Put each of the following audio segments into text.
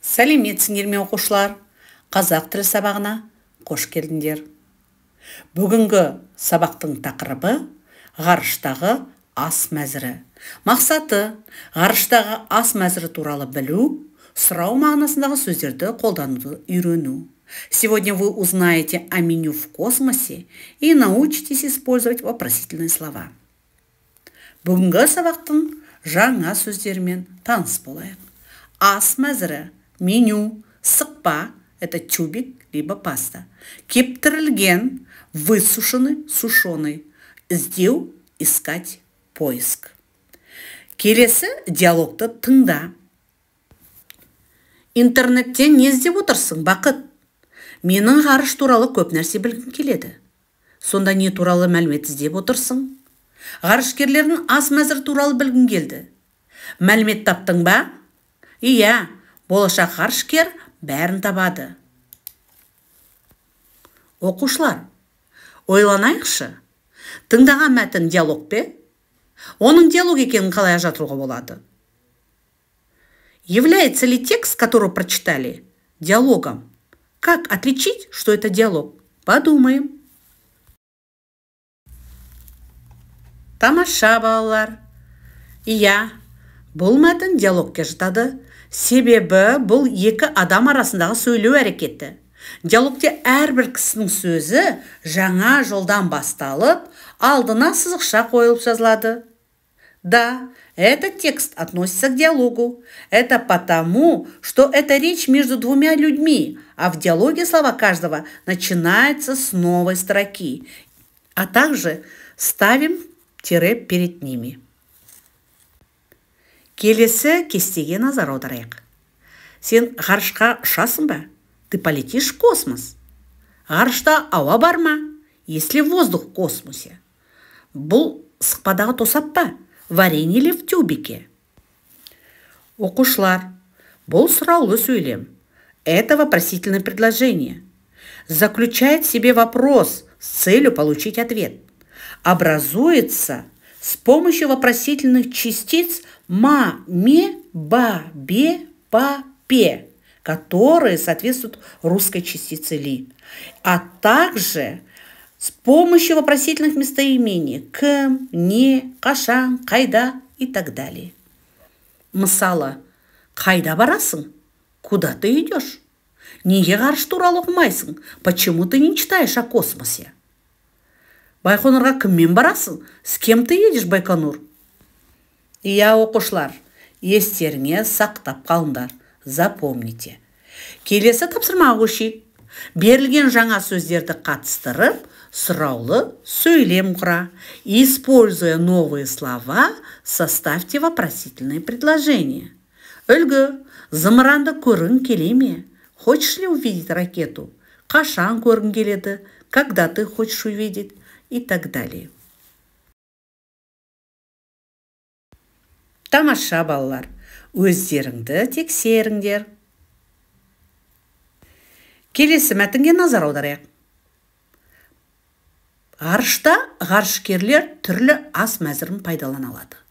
Сәлеметсіңдер ме оқушылар? Қазақ тілі сабағына қош келдіңдер. Бүгінгі сабақтың тақырыбы ғарыштағы ас мәзірі. Мақсаты ғарыштағы ас мәзірі туралы білу, сұрау мағынасындағы сөздерді қолдануды үйрену. Сегодня вы узнаете о меню в космосе и научитесь использовать вопросительные слова. Бүгінгі сабақтың жаңа сөздерімен таныс болайық. Ас мәзірі, меню, сықпа – это тюбик, либо паста. Кептірілген, высушенный, сушеный. Іздеу, искать, поиск. Келесі диалогты тыңда. Интернеттен не іздеп отырсың, Бақыт? Менің ғарыш туралы көп нәрсе білгім келеді. Сонда не туралы мәлімет іздеп отырсың? Ғарышкерлердің ас мәзірі туралы білгім келді. Мәлімет таптың ба? Иә, болашақ ғарышкер бәрін табады. Оқушылар, ойланайықшы. Тыңдаған мәтін диалог бе? Оның диалог екенін қалай ажыратуға болады? Является ли текст, который прочитали, диалогом? Как отличить, что это диалог? Подумаем. Тамаша, балалар. Иә, бұл мәтін диалогке жатады. Себебі бұл екі адам арасындағы сөйлеу әрекеті. Диалогте әрбір кісінің сөзі жаңа жолдан басталып, алдына сызықша қойылып жазылады. Да, этот текст относится к диалогу. Это потому, что это речь между двумя людьми, а в диалоге слова каждого начинаются с новой строки. А также ставим тире перед ними. Келесі кестеге назар аударайық. Сен ғарышқа ұшасың ба? Ты полетишь в космос. Ғарышта ауа бар ма? Есть ли воздух в космосе? Бұл сықпадағы тосап па? Варенье ли в тюбике? Оқушылар, бұл сұраулы сөйлем. Это вопросительное предложение. Заключает в себе вопрос с целью получить ответ. Образуется с помощью вопросительных частиц ма, ме, ба, бе, па, пе, которые соответствуют русской частице ли, а также с помощью вопросительных местоимений кім, не, қашан, қайда и так далее. Мысалы, қайда барасың? Куда ты идешь? Неге ғарыш туралы оқымайсың? Почему ты не читаешь о космосе? Байқоңырға кіммен барасың? С кем ты едешь, Байконур? Иә, оқушылар, естеріңе сақтап қалыңдар. Запомните. Келесі тапсырмаға көшейік. Берілген жаңа сөздерді қатыстырып, сұраулы сөйлем құра. Используя новые слова, составьте вопросительные предложения. Үлгі, зымыранды көргің келе ме? Хочешь ли увидеть ракету? Қашан көргің келеді? Когда ты хочешь увидеть? И так далее. Тамаша, балалар, өздеріңді тексеріңдер. Келесі мәтінге назар аударайық. Ғарышта ғарышкерлер түрлі ас мәзірін пайдалана алады.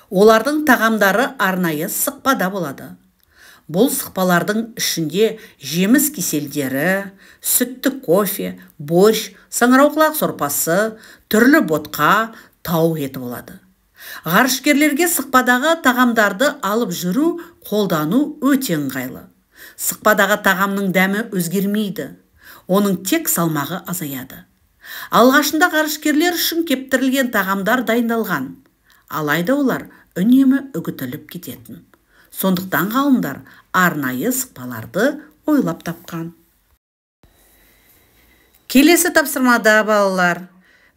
Олардың тағамдары арнайы сықпада болады. Бұл сықпалардың ішінде жеміс кеселдері, сүтті кофе, борщ, саңырауқұлақ сорпасы, түрлі ботқа, тауық еті болады. Ғарышкерлерге сықпадағы тағамдарды алып жүру, қолдану өте ыңғайлы. Сықпадағы тағамның дәмі өзгермейді. Оның тек салмағы азаяды. Алғашында ғарышкерлер үшін кептірілген тағамдар дайындалған. Алайда олар үнемі үгітіліп кететін. Сондықтан ғалымдар арнайы сықпаларды ойлап тапқан. Келесі тапсырмада, балалар,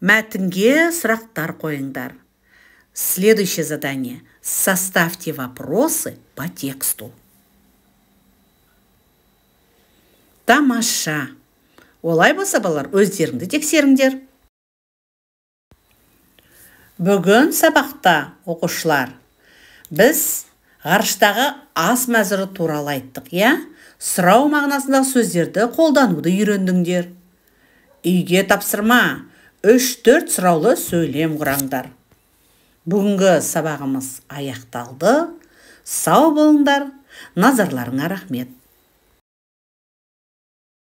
мәтінге сұрақтар қойыңдар. Следующее задание. Составьте вопросы по тексту. Тамаша. Олай болса, балалар, өздеріңді тексеріңдер. Бүгін сабақта, оқушылар, біз ғарыштағы ас мәзірі туралы айттық, иә? Сұрау мағынасындағы сөздерді қолдануды үйрендіңдер. Үйге тапсырма, 3-4 сұраулы сөйлем құраңдар. Бүгінгі сабағымыз аяқталды. Сау болыңдар. Назарларыңа рахмет.